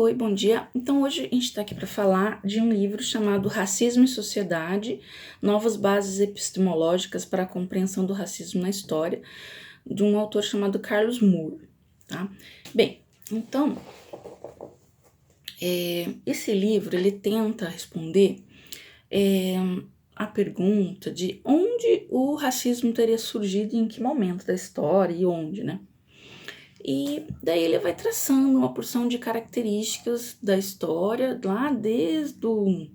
Oi, bom dia. Então, hoje a gente está aqui para falar de um livro chamado Racismo e Sociedade: Novas Bases Epistemológicas para a Compreensão do Racismo na História, de um autor chamado Carlos Moore, tá? Bem, então, esse livro, ele tenta responder a pergunta de onde o racismo teria surgido, em que momento da história e onde, né? E daí ele vai traçando uma porção de características da história, lá desde do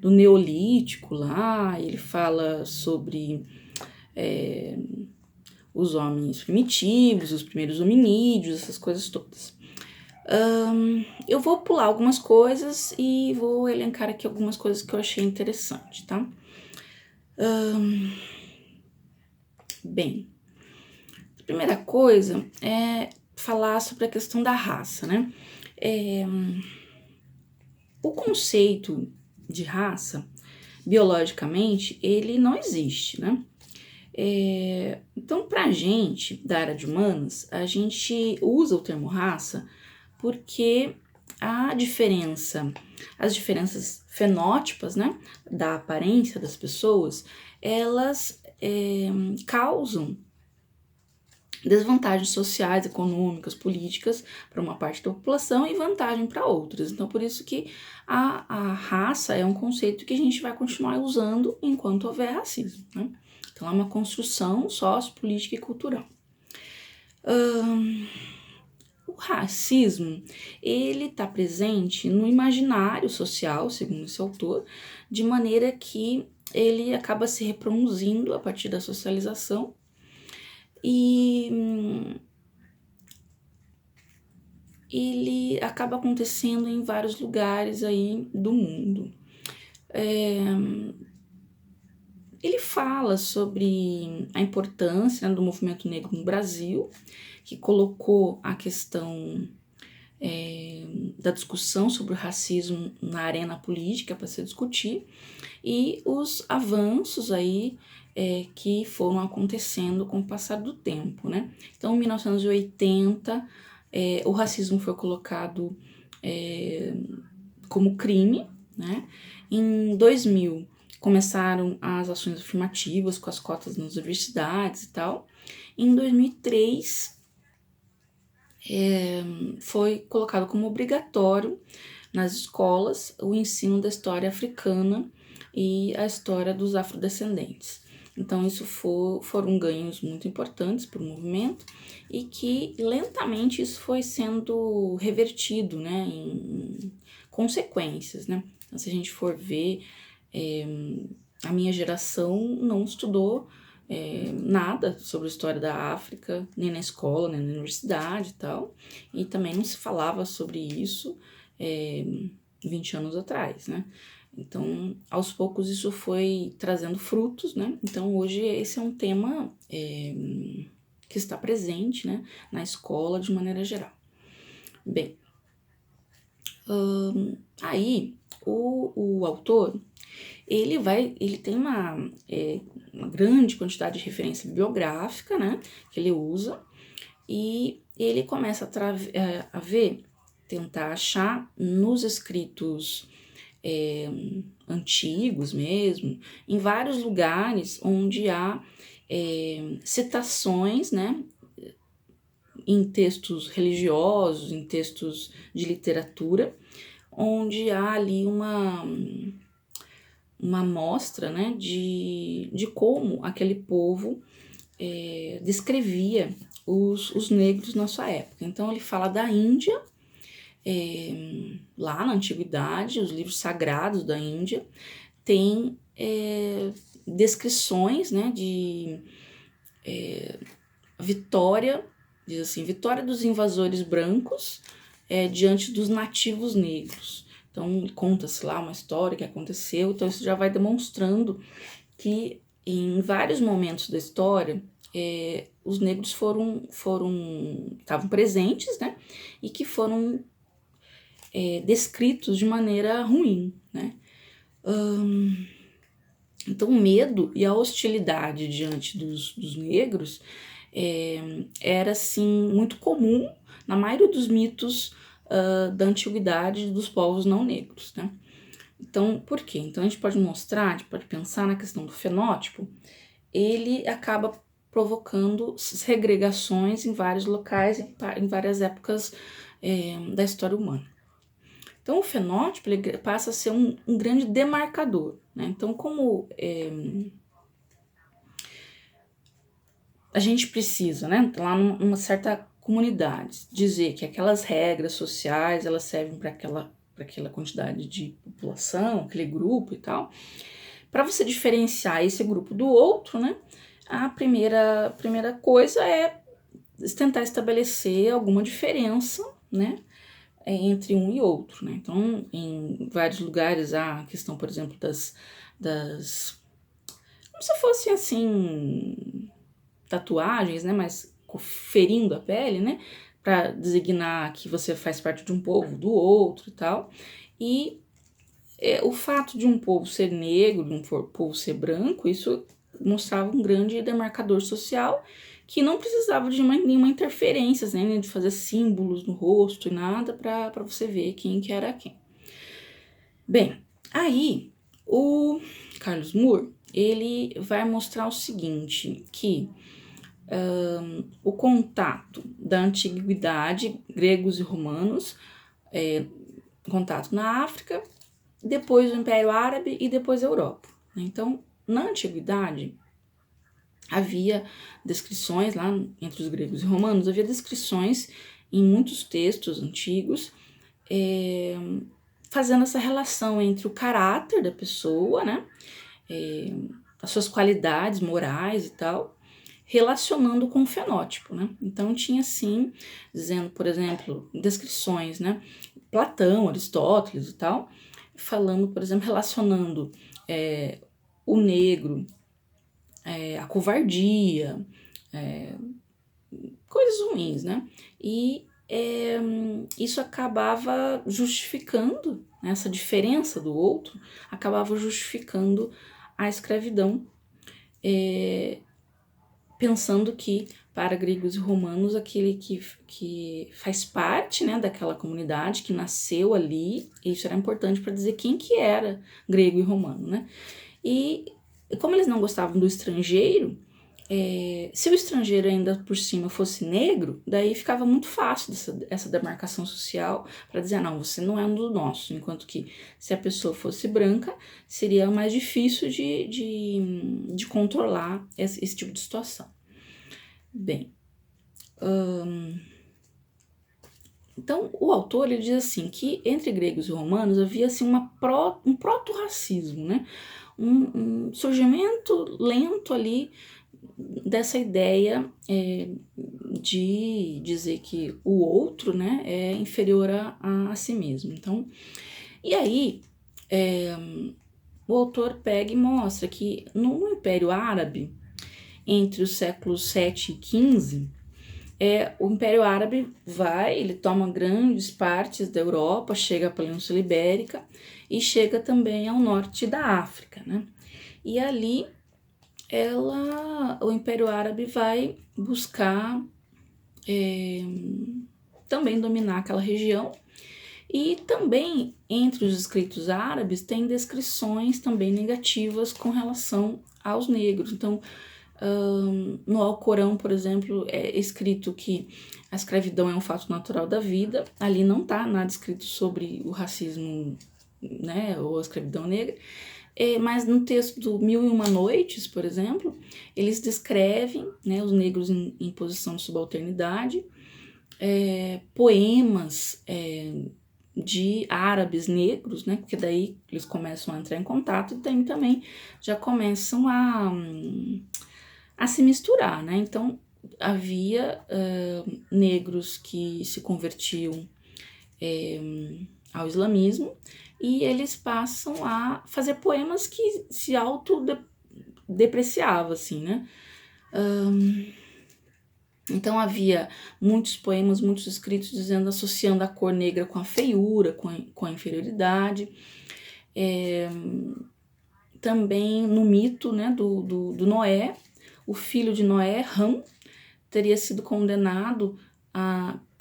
Neolítico, lá ele fala sobre os homens primitivos, os primeiros hominídeos, essas coisas todas. Eu vou pular algumas coisas e vou elencar aqui algumas coisas que eu achei interessante, tá? Bem, a primeira coisa é falar sobre a questão da raça, né? O conceito de raça, biologicamente, ele não existe, né? Então, pra gente, da área de humanas, a gente usa o termo raça porque as diferenças fenótipas, né, da aparência das pessoas, elas causam desvantagens sociais, econômicas, políticas para uma parte da população e vantagem para outras. Então, por isso que a raça é um conceito que a gente vai continuar usando enquanto houver racismo, né? Então, é uma construção sociopolítica e cultural. O racismo, ele está presente no imaginário social, segundo esse autor, de maneira que ele acaba se reproduzindo a partir da socialização e ele acaba acontecendo em vários lugares aí do mundo. Ele fala sobre a importância, né, do movimento negro no Brasil, que colocou a questão da discussão sobre o racismo na arena política para se discutir, e os avanços aí que foram acontecendo com o passar do tempo, né? Então, em 1980, o racismo foi colocado como crime, né? Em 2000, começaram as ações afirmativas com as cotas nas universidades e tal. Em 2003, foi colocado como obrigatório nas escolas o ensino da história africana e a história dos afrodescendentes. Então, isso foram ganhos muito importantes para o movimento e que lentamente isso foi sendo revertido, né, em consequências, né? Então, se a gente for ver, a minha geração não estudou nada sobre a história da África, nem na escola, nem na universidade e tal, e também não se falava sobre isso 20 anos atrás, né? Então, aos poucos isso foi trazendo frutos, né? Então, hoje esse é um tema que está presente, né, na escola de maneira geral. Bem, aí o autor, ele tem uma grande quantidade de referência bibliográfica, né, que ele usa, e ele começa a tentar achar nos escritos antigos mesmo, em vários lugares onde há citações, né, em textos religiosos, em textos de literatura, onde há ali uma amostra, né, de como aquele povo descrevia os negros na sua época. Então, ele fala da Índia, lá na antiguidade, os livros sagrados da Índia têm descrições, né, de vitória, diz assim, vitória dos invasores brancos diante dos nativos negros. Então, conta-se lá uma história que aconteceu, então isso já vai demonstrando que em vários momentos da história os negros estavam presentes, né, e que foram descritos de maneira ruim, né. Então, o medo e a hostilidade diante dos negros era, assim, muito comum na maioria dos mitos da antiguidade dos povos não negros, né? Então, por quê? Então, a gente pode mostrar, a gente pode pensar na questão do fenótipo, ele acaba provocando segregações em vários locais, em várias épocas da história humana. Então, o fenótipo ele passa a ser um grande demarcador, né? Então, como a gente precisa, né, lá numa certa comunidade, dizer que aquelas regras sociais, elas servem para aquela quantidade de população, aquele grupo e tal, para você diferenciar esse grupo do outro, né, a primeira coisa é tentar estabelecer alguma diferença, né, entre um e outro, né? Então, em vários lugares há a questão, por exemplo, das como se fossem assim tatuagens, né, mas ferindo a pele, né, para designar que você faz parte de um povo, do outro e tal. E o fato de um povo ser negro, de um povo ser branco, isso mostrava um grande demarcador social que não precisava de nenhuma interferência, né, nem de fazer símbolos no rosto e nada para você ver quem que era quem. Bem, aí o Carlos Moore, ele vai mostrar o seguinte, que o contato da antiguidade, gregos e romanos, contato na África, depois o Império Árabe e depois a Europa. Então, na antiguidade, havia descrições lá entre os gregos e romanos, havia descrições em muitos textos antigos, fazendo essa relação entre o caráter da pessoa, né, as suas qualidades morais e tal, relacionando com o fenótipo, né? Então tinha assim, dizendo, por exemplo, descrições, né? Platão, Aristóteles e tal, falando, por exemplo, relacionando o negro, a covardia, coisas ruins, né? E isso acabava justificando, né, essa diferença do outro, acabava justificando a escravidão, pensando que para gregos e romanos aquele que faz parte, né, daquela comunidade, que nasceu ali, isso era importante para dizer quem que era grego e romano, né? E como eles não gostavam do estrangeiro, se o estrangeiro ainda por cima fosse negro, daí ficava muito fácil essa demarcação social para dizer, não, você não é um do nosso, enquanto que se a pessoa fosse branca, seria mais difícil de controlar esse tipo de situação. Bem, então o autor ele diz assim que entre gregos e romanos havia assim, um proto-racismo, né? Um surgimento lento ali dessa ideia de dizer que o outro, né, é inferior a si mesmo. Então, e aí o autor pega e mostra que no Império Árabe, entre os séculos 7 e 15, o Império Árabe ele toma grandes partes da Europa, chega à Península Ibérica e chega também ao norte da África, né? E ali o Império Árabe vai buscar também dominar aquela região. E também entre os escritos árabes tem descrições também negativas com relação aos negros. Então, no Alcorão, por exemplo, é escrito que a escravidão é um fato natural da vida. Ali não está nada escrito sobre o racismo, né, ou a escravidão negra. Mas no texto do Mil e Uma Noites, por exemplo, eles descrevem, né, os negros em posição de subalternidade, poemas de árabes negros, né, porque daí eles começam a entrar em contato e também já começam a se misturar, né? Então havia negros que se convertiam ao islamismo e eles passam a fazer poemas que se autodepreciavam, assim, né? Então havia muitos poemas, muitos escritos dizendo, associando a cor negra com a feiura, com a inferioridade. Também no mito, né, do Noé, o filho de Noé, Ham, teria sido condenado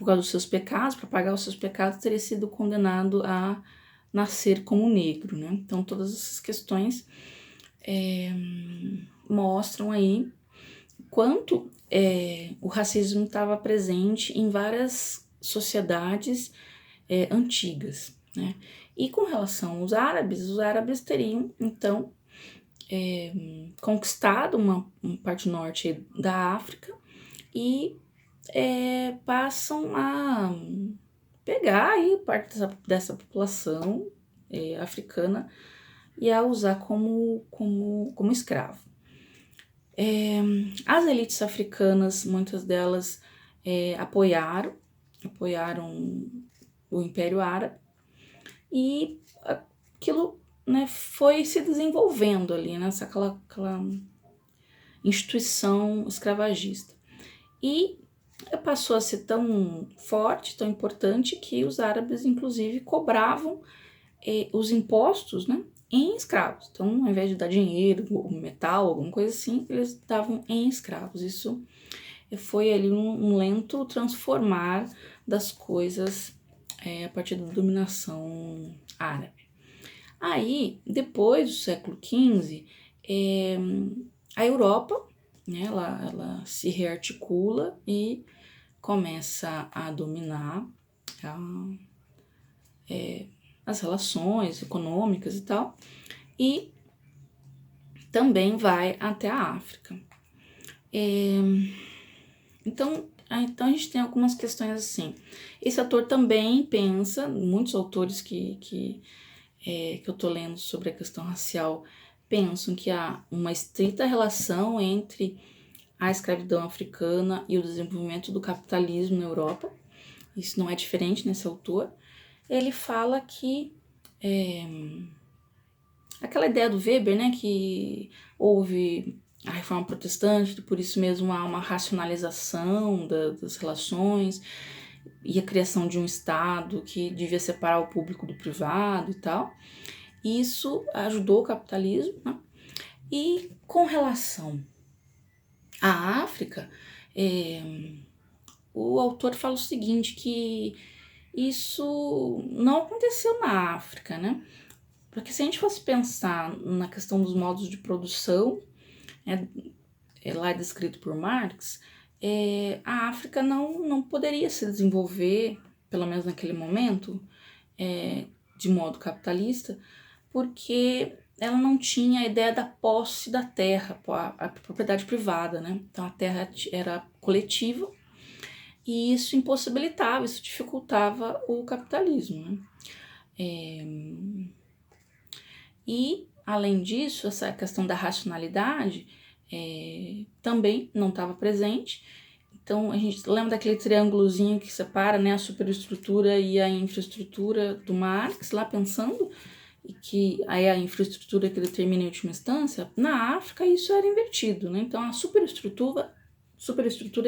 por causa dos seus pecados, para pagar os seus pecados, teria sido condenado a nascer como negro, né? Então, todas essas questões mostram aí quanto o racismo estava presente em várias sociedades antigas, né? E com relação aos árabes teriam, então, conquistado uma parte norte da África e passam a pegar aí parte dessa população africana e a usar como escravo. As elites africanas, muitas delas apoiaram o Império Árabe e aquilo, né, foi se desenvolvendo ali nessa aquela instituição escravagista. E passou a ser tão forte, tão importante, que os árabes, inclusive, cobravam os impostos, né, em escravos. Então, ao invés de dar dinheiro, metal, alguma coisa assim, eles davam em escravos. Isso foi ali um lento transformar das coisas a partir da dominação árabe. Aí, depois do século XV, a Europa, né, ela se rearticula e começa a dominar as relações econômicas e tal, e também vai até a África. Então a gente tem algumas questões assim. Esse autor também pensa, muitos autores que eu tô lendo sobre a questão racial pensam que há uma estrita relação entre a escravidão africana e o desenvolvimento do capitalismo na Europa. Isso não é diferente nesse autor. Ele fala que aquela ideia do Weber, né, que houve a reforma protestante, por isso mesmo há uma racionalização das relações e a criação de um Estado que devia separar o público do privado e tal. Isso ajudou o capitalismo, né? E com relação à África, o autor fala o seguinte, que isso não aconteceu na África, né? Porque se a gente fosse pensar na questão dos modos de produção, lá descrito por Marx, a África não poderia se desenvolver, pelo menos naquele momento, de modo capitalista, porque ela não tinha a ideia da posse da terra, a propriedade privada, né? Então a terra era coletiva e isso impossibilitava, isso dificultava o capitalismo, né? E, além disso, essa questão da racionalidade também não estava presente. Então, a gente lembra daquele triângulozinho que separa, né, a superestrutura e a infraestrutura do Marx, lá pensando, e que aí a infraestrutura que determina em última instância. Na África, isso era invertido, né? Então, a superestrutura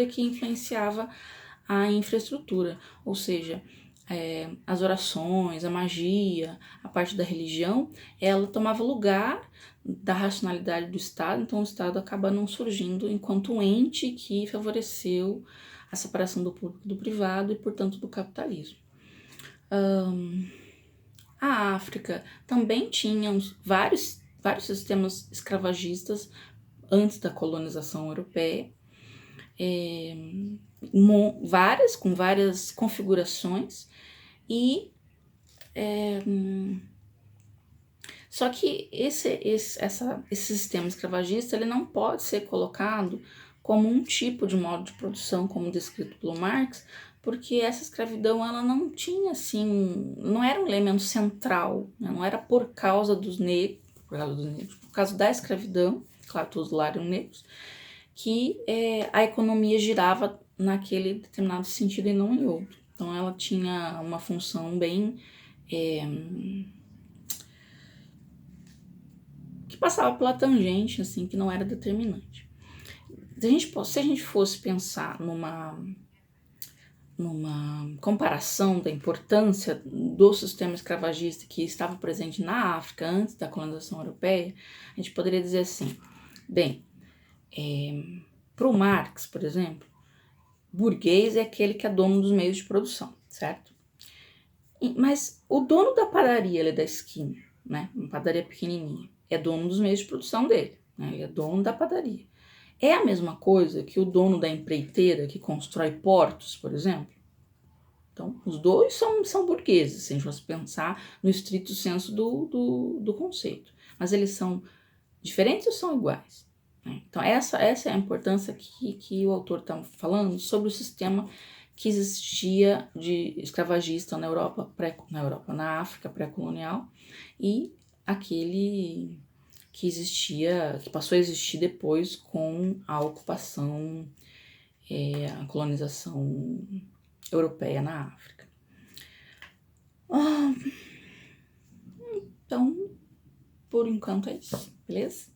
é que influenciava a infraestrutura, ou seja, as orações, a magia, a parte da religião, ela tomava lugar da racionalidade do Estado, então o Estado acaba não surgindo enquanto um ente que favoreceu a separação do público do privado e, portanto, do capitalismo. A África também tinha vários sistemas escravagistas antes da colonização europeia, com várias configurações, e só que esse sistema escravagista ele não pode ser colocado como um tipo de modo de produção, como descrito pelo Marx, porque essa escravidão ela não tinha assim, não era um elemento central, né? Não era por causa dos negros, por causa da escravidão, claro, todos lá eram negros, que a economia girava naquele determinado sentido e não em outro. Então ela tinha uma função bem que passava pela tangente, assim, que não era determinante. Se a gente fosse pensar numa comparação da importância do sistema escravagista que estava presente na África antes da colonização europeia, a gente poderia dizer assim, bem, para o Marx, por exemplo, burguês é aquele que é dono dos meios de produção, certo? Mas o dono da padaria ali da esquina, né, uma padaria pequenininha, é dono dos meios de produção dele, né, ele é dono da padaria. É a mesma coisa que o dono da empreiteira que constrói portos, por exemplo? Então, os dois são burgueses, se a gente fosse pensar no estrito senso do conceito. Mas eles são diferentes ou são iguais? Né? Então, essa é a importância que o autor está falando sobre o sistema que existia de escravagista na África pré-colonial e aquele que existia, que passou a existir depois com a ocupação, a colonização europeia na África. Então, por enquanto é isso, beleza?